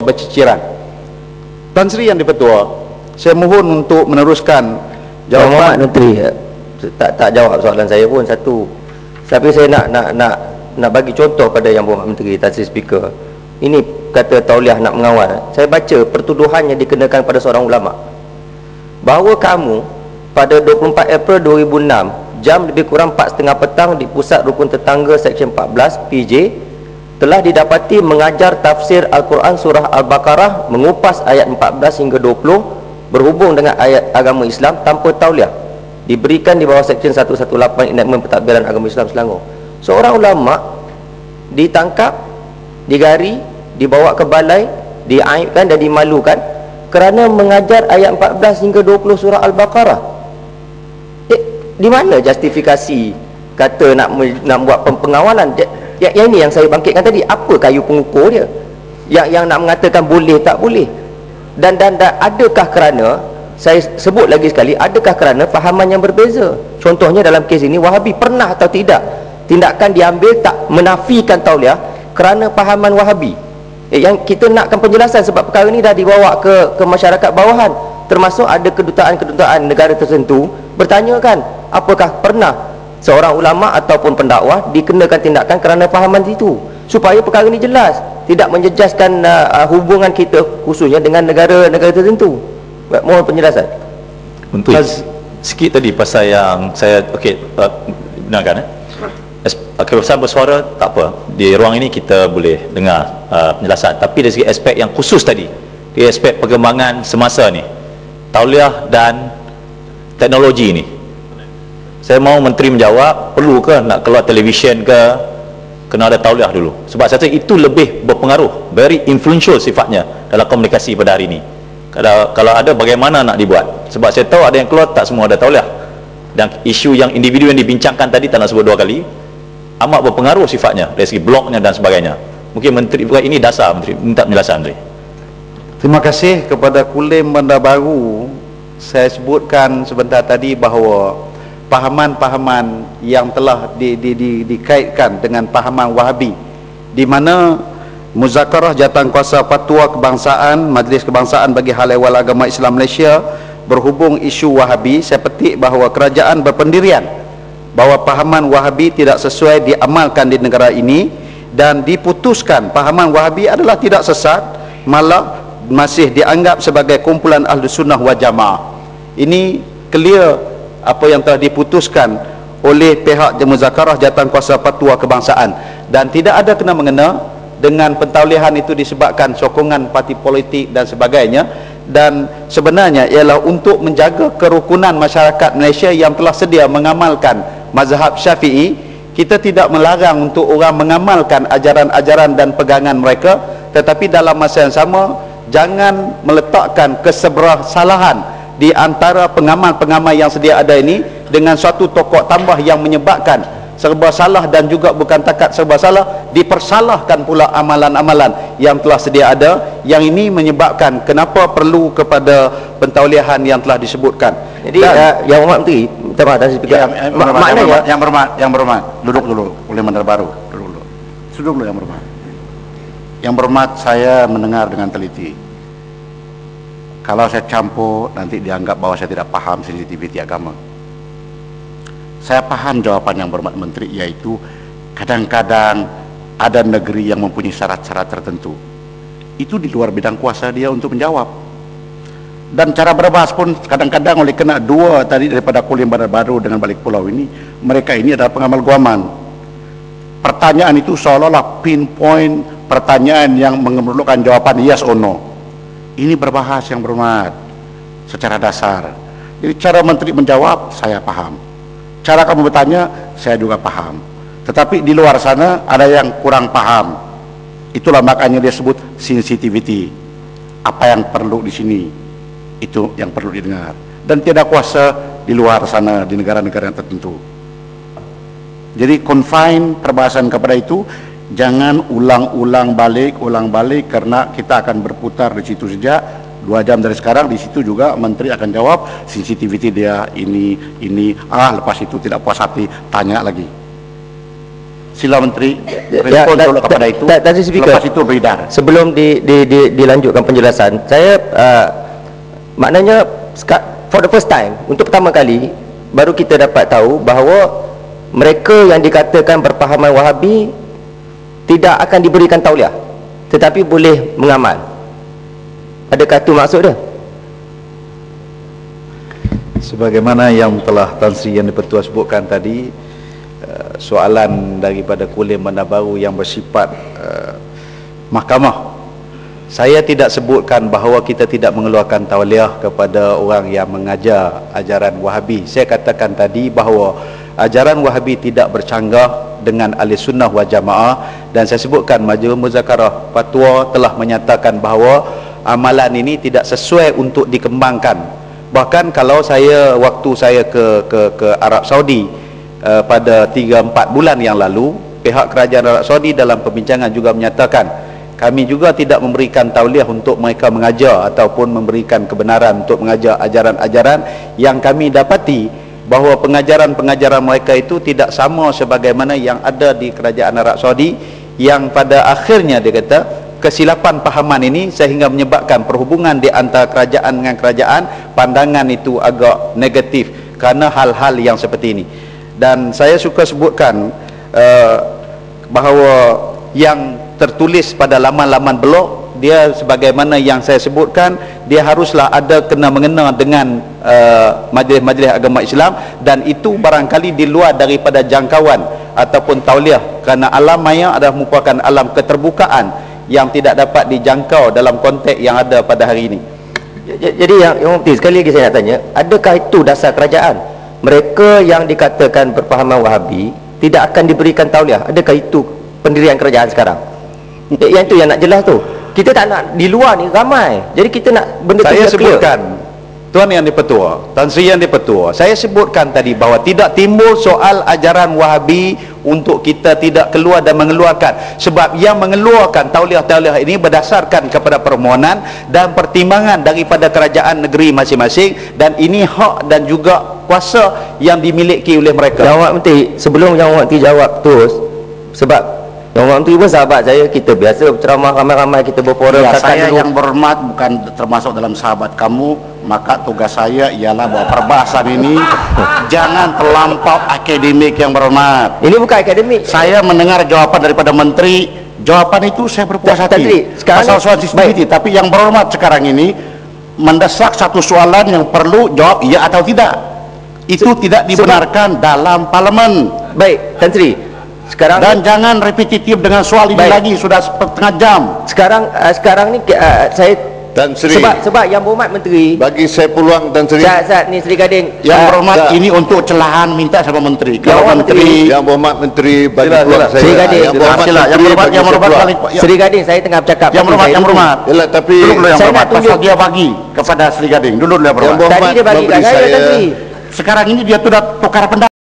berciciran. Tan Sri Yang di-Pertua, saya mohon untuk meneruskan jawapan. Menteri tak jawab soalan saya pun satu. Tapi saya nak bagi contoh pada Yang Berhormat Menteri, Tan Sri Speaker. Ini kata tauliah nak mengawal. Saya baca pertuduhan yang dikenakan pada seorang ulama, bahawa kamu pada 24 April 2006 jam lebih kurang 4:30 petang di pusat rukun tetangga Seksyen 14 PJ telah didapati mengajar tafsir Al-Quran surah Al-Baqarah, mengupas ayat 14 hingga 20 berhubung dengan ayat agama Islam tanpa tauliah, diberikan di bawah Seksyen 118 Enakmen Pentadbiran Agama Islam Selangor. Seorang ulama ditangkap, digari, dibawa ke balai, diaibkan dan dimalukan kerana mengajar ayat 14 hingga 20 surah Al-Baqarah. Di mana justifikasi kata nak buat pengawalan? Yang ini yang saya bangkitkan tadi. Apa kayu pengukur dia yang nak mengatakan boleh tak boleh? Dan adakah kerana, saya sebut lagi sekali, adakah kerana fahaman yang berbeza? Contohnya dalam kes ini, Wahabi pernah atau tidak tindakan diambil tak menafikan tauliah kerana fahaman Wahabi? Yang kita nakkan penjelasan, sebab perkara ini dah dibawa ke masyarakat bawahan, termasuk ada kedutaan negara tertentu bertanyakan apakah pernah seorang ulama ataupun pendakwah dikenakan tindakan kerana fahaman itu, supaya perkara ini jelas, tidak menjejaskan hubungan kita khususnya dengan negara-negara tertentu. Mohon penjelasan. Menteri, sikit tadi pasal yang saya benarkan kebebasan bersuara tak apa, di ruang ini kita boleh dengar penjelasan, tapi dari segi aspek yang khusus tadi, di aspek perkembangan semasa ni, tauliah dan teknologi ni, saya mahu Menteri menjawab, perlu ke nak keluar televisyen ke, kena ada tauliah dulu? Sebab saya rasa itu lebih berpengaruh, very influential sifatnya dalam komunikasi pada hari ini. Kalau ada, bagaimana nak dibuat? Sebab saya tahu ada yang keluar, tak semua ada tauliah, dan isu yang individu yang dibincangkan tadi, tak nak sebut dua kali, amat berpengaruh sifatnya dari segi blognya dan sebagainya. Mungkin Menteri, ini dasar Menteri, minta penjelasan Menteri. Terima kasih kepada Kulim Bandar Baru. Saya sebutkan sebentar tadi bahawa pahaman-pahaman yang telah dikaitkan dengan pahaman Wahabi, di mana Muzakarah Jawatankuasa Fatwa Kebangsaan Majlis Kebangsaan bagi Hal Ehwal Agama Islam Malaysia berhubung isu Wahabi, saya petik bahawa kerajaan berpendirian bahawa pahaman Wahabi tidak sesuai diamalkan di negara ini, dan diputuskan pahaman Wahabi adalah tidak sesat, malah masih dianggap sebagai kumpulan Ahlu Sunnah wal Jamaah. Ini clear apa yang telah diputuskan oleh pihak Muzakarah Jawatankuasa Fatwa Kebangsaan, dan tidak ada kena-mengena dengan pentauliahan itu disebabkan sokongan parti politik dan sebagainya. Dan sebenarnya ialah untuk menjaga kerukunan masyarakat Malaysia yang telah sedia mengamalkan mazhab Syafi'i. Kita tidak melarang untuk orang mengamalkan ajaran-ajaran dan pegangan mereka, tetapi dalam masa yang sama jangan meletakkan keseberasalahan di antara pengamal-pengamal yang sedia ada ini dengan suatu tokoh tambah yang menyebabkan serba salah, dan juga bukan takat serba salah, dipersalahkan pula amalan-amalan yang telah sedia ada. Yang ini menyebabkan kenapa perlu kepada pentauliahan yang telah disebutkan. Jadi Yang Berhormat Menteri, minta maaf, maknanya yang berhormat, duduk dulu, oleh Bandar Baru, duduk dulu yang berhormat. Yang berhormat, saya mendengar dengan teliti. Kalau saya campur, nanti dianggap bahwa saya tidak paham sensitiviti agama. Saya paham jawapan Yang Berhormat Menteri, yaitu kadang-kadang ada negeri yang mempunyai syarat-syarat tertentu. Itu di luar bidang kuasa dia untuk menjawab. Dan cara berbahas pun kadang-kadang oleh kena dua tadi daripada Kulim Bandar Baru dengan Balik Pulau ini, mereka ini adalah pengamal guaman. Pertanyaan itu seolah-olah pinpoint pertanyaan yang memerlukan jawaban yes or no. Ini berbahas Yang Berhormat secara dasar. Jadi cara Menteri menjawab saya paham, cara kamu bertanya saya juga paham, tetapi di luar sana ada yang kurang paham. Itulah makanya dia sebut sensitivity. Apa yang perlu di sini, itu yang perlu didengar, dan tidak kuasa di luar sana di negara-negara yang tertentu. Jadi confine perbahasan kepada itu, jangan ulang balik karena kita akan berputar di situ sejak 2 jam dari sekarang. Di situ juga Menteri akan jawab sensitivity dia ini lepas itu tidak puas hati tanya lagi. Sila Menteri respon dulu kepada itu. Tadi speaker, lepas itu beredar. Sebelum dilanjutkan penjelasan, saya maknanya for the first time, untuk pertama kali baru kita dapat tahu bahawa mereka yang dikatakan berpahaman Wahabi tidak akan diberikan tauliah, tetapi boleh mengamal. Adakah itu maksud dia? Sebagaimana yang telah Tan Sri Yang di-Pertua sebutkan tadi, soalan daripada kulim Bandar Baru yang bersifat mahkamah, saya tidak sebutkan bahawa kita tidak mengeluarkan tauliah kepada orang yang mengajar ajaran Wahabi. Saya katakan tadi bahawa ajaran Wahabi tidak bercanggah dengan ahli sunnah wal jamaah, dan saya sebutkan Majlis Muzakarah Fatwa telah menyatakan bahawa amalan ini tidak sesuai untuk dikembangkan. Bahkan kalau waktu saya ke Arab Saudi pada 3-4 bulan yang lalu, pihak kerajaan Arab Saudi dalam perbincangan juga menyatakan kami juga tidak memberikan tauliah untuk mereka mengajar ataupun memberikan kebenaran untuk mengajar ajaran-ajaran yang kami dapati bahawa pengajaran-pengajaran mereka itu tidak sama sebagaimana yang ada di kerajaan Arab Saudi, yang pada akhirnya dia kata kesilapan pahaman ini sehingga menyebabkan perhubungan di antara kerajaan dengan kerajaan, pandangan itu agak negatif kerana hal-hal yang seperti ini. Dan saya suka sebutkan bahawa yang tertulis pada laman-laman blog, dia sebagaimana yang saya sebutkan, dia haruslah ada kena mengena dengan majlis-majlis agama Islam, dan itu barangkali di luar daripada jangkauan ataupun tauliah, kerana alam maya adalah merupakan alam keterbukaan yang tidak dapat dijangkau dalam konteks yang ada pada hari ini. Jadi yang Mufti, sekali lagi saya nak tanya, adakah itu dasar kerajaan? Mereka yang dikatakan berpahaman Wahabi tidak akan diberikan tauliah. Adakah itu pendirian kerajaan sekarang? Yang itu yang nak jelas tu. Kita tak nak di luar ni ramai. Jadi kita nak benda tu saya sebutkan clear. Tuan Yang di-Pertua, Tan Sri Yang di-Pertua, saya sebutkan tadi bahawa tidak timbul soal ajaran Wahabi untuk kita tidak keluar dan mengeluarkan, sebab yang mengeluarkan tauliah-tauliah ini berdasarkan kepada permohonan dan pertimbangan daripada kerajaan negeri masing-masing, dan ini hak dan juga kuasa yang dimiliki oleh mereka. Yang Menteri, sebelum Yang Menteri jawab terus, sebab Yang Menteri pun sahabat saya, kita biasa berceramah ramai-ramai, kita berforum. Ya, saya dulu yang berhormat bukan termasuk dalam sahabat kamu, maka tugas saya ialah bahawa perbahasan ini jangan terlampau akademik. Yang berhormat, ini bukan akademik. saya mendengar jawaban daripada Menteri, jawapan itu saya berpuas hati pasal soal disability, tapi yang berhormat sekarang ini mendesak satu soalan yang perlu jawab ya atau tidak. Itu tidak dibenarkan dalam parlimen. Baik, Tan Sri, sekarang dan jangan repetitif dengan soal ini lagi, sudah setengah jam. Sekarang ni saya Tan Sri, sebab Yang Berhormat Menteri bagi saya peluang. Tan Sri, saat ni Sri Gading, Yang Berhormat ini untuk celahan minta sama Menteri. Kalau Menteri, Yang Berhormat Menteri bagi peluang saya. Sri Gading, Yang Berhormat Yang Berhormat Sri Gading, saya tengah bercakap. Yang Berhormat. Yalah, tapi Dulu Yang saya Berhormat, nak tunjuk pasal dia bagi kepada Sri Gading. Dulu Yang Berhormat. Tadi dia bagi kat saya, Tan Sri. Sekarang ini dia sudah tukar pendapat.